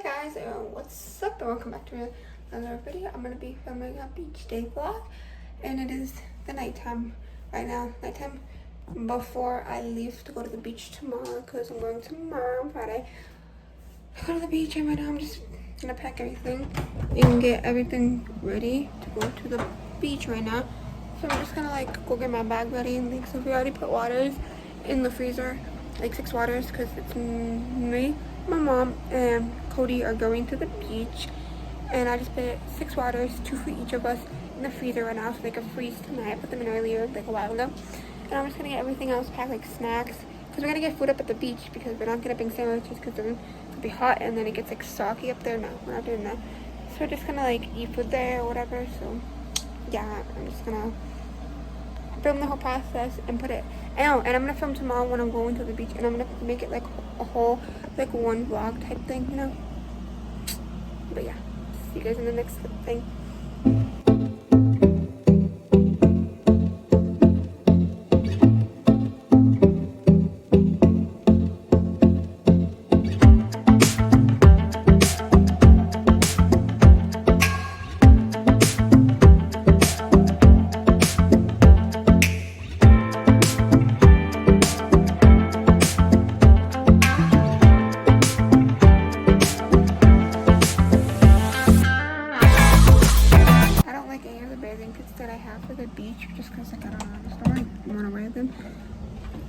Guys, what's up and welcome back to another video. I'm gonna be filming a beach day vlog and it is the nighttime right now, nighttime before I leave to go to the beach tomorrow because I'm going tomorrow on Friday to go to the beach. And right now I'm just gonna pack everything and get everything ready to go to the beach right now. So I'm just gonna go get my bag ready and things. So we already put waters in the freezer, like 6 waters, because it's me, my mom, and Cody are going to the beach. And I just put 6 waters, 2 for each of us, in the freezer right now so they can freeze tonight. I put them in earlier, like a while ago. And I'm just gonna get everything else packed, like snacks, because we're gonna get food up at the beach because we're not gonna bring sandwiches because they're gonna be hot and then it gets like soggy up there. No, we're not doing that. So we're just gonna eat food there or whatever. So yeah, I'm just gonna film the whole process and put it. And I'm gonna film tomorrow when I'm going to the beach, and I'm gonna make it like a whole one vlog type thing, you know. But yeah, see you guys in the next thing. That I have for the beach just because I don't know, I just don't want to wear them.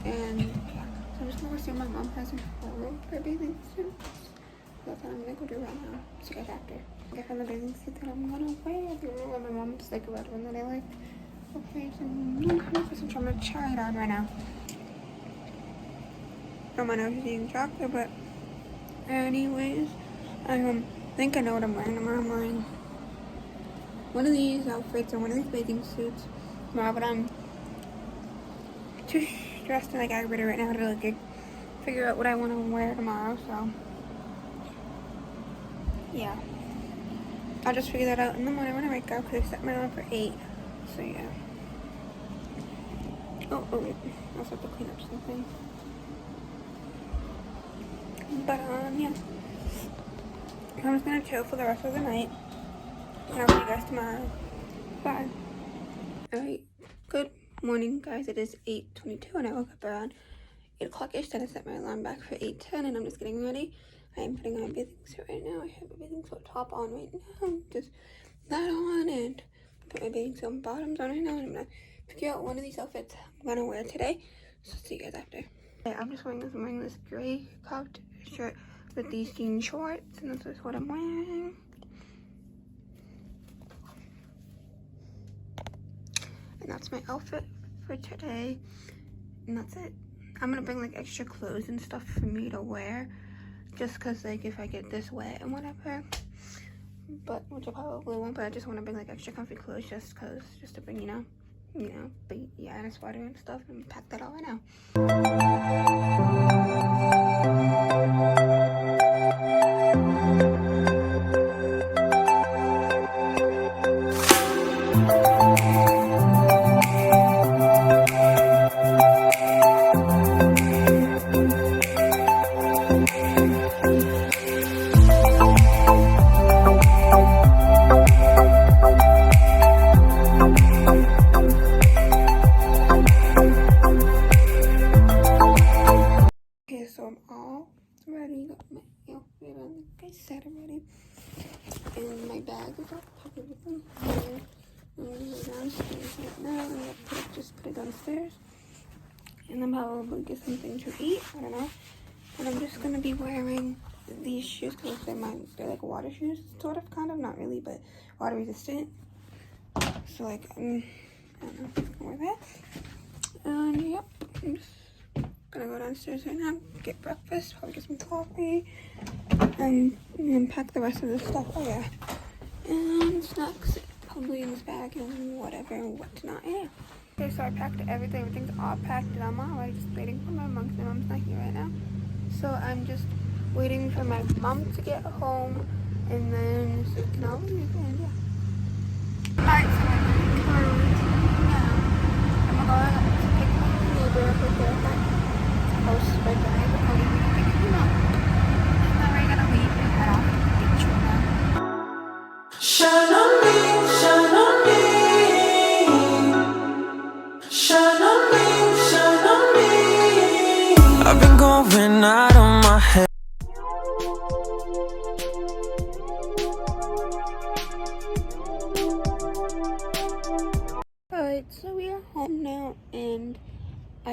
And yeah, so I'm just gonna go see what my mom has in her for bathing suits. That's what I'm gonna go do right now. See you guys after. I found the bathing suit that I'm gonna wear. I don't know what my mom's a red one that I like. Okay, so I'm gonna try it on right now. Don't mind if it's eating chocolate, but anyways, I think I know what I'm wearing. I'm wearing one of these outfits or one of these bathing suits tomorrow, but I'm too stressed and aggravated right now to figure out what I want to wear tomorrow. So yeah, I'll just figure that out in the morning when I wake up because I set my alarm for 8. So yeah. Oh wait, I also have to clean up something. But yeah, I'm just gonna chill for the rest of the night. And I'll see you guys tomorrow. Bye. Alright, good morning guys. It is 8:22 and I woke up around 8 o'clock-ish. Then I set my alarm back for 8:10 and I'm just getting ready. I am putting on a bathing suit right now. I have a bathing suit top on right now. Just that on and put my bathing suit bottoms on right now. And I'm gonna figure out one of these outfits I'm gonna wear today. So see you guys after. Okay, I'm just wearing this gray cropped shirt with these jean shorts, and this is what I'm wearing. And that's my outfit for today. And that's it. I'm gonna bring extra clothes and stuff for me to wear. Just cause if I get this wet and whatever. But which I probably won't, but I just wanna bring extra comfy clothes just to bring, you know, but yeah, and a sweater and stuff, and pack that all right now. So I'm all ready, got my outfit on, like I said already, and my bag is all packed with them here. I'm gonna go downstairs right now, and I'm gonna just put it downstairs, and then probably get something to eat, I don't know. And I'm just gonna be wearing these shoes because they're like water shoes, sort of, kind of, not really, but water resistant. So I don't know, I'm just gonna wear that. And yep, I'm just gonna go downstairs right now, get breakfast, probably get some coffee, and pack the rest of the stuff. Oh yeah, and snacks probably in this bag and whatever and whatnot. Yeah. Okay, so I packed everything. Everything's all packed, and I'm already just waiting for my mom. My mom's not here right now, so I'm just waiting for my mom to get home, and then so we can all leave. And yeah. Alright, so I'm now. I'm gonna go pick my neighbor up right there. House right there, but I'll leave you to pick him up. And then we're gonna leave and head off.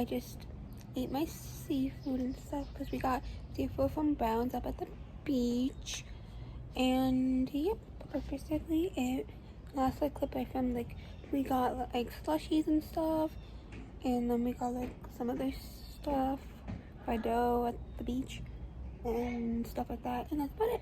just ate my seafood and stuff because we got seafood from Brown's up at the beach. And yep, that's basically it. Last like clip I filmed, like we got like slushies and stuff, and then we got like some other stuff, fried dough at the beach and stuff like that, and that's about it.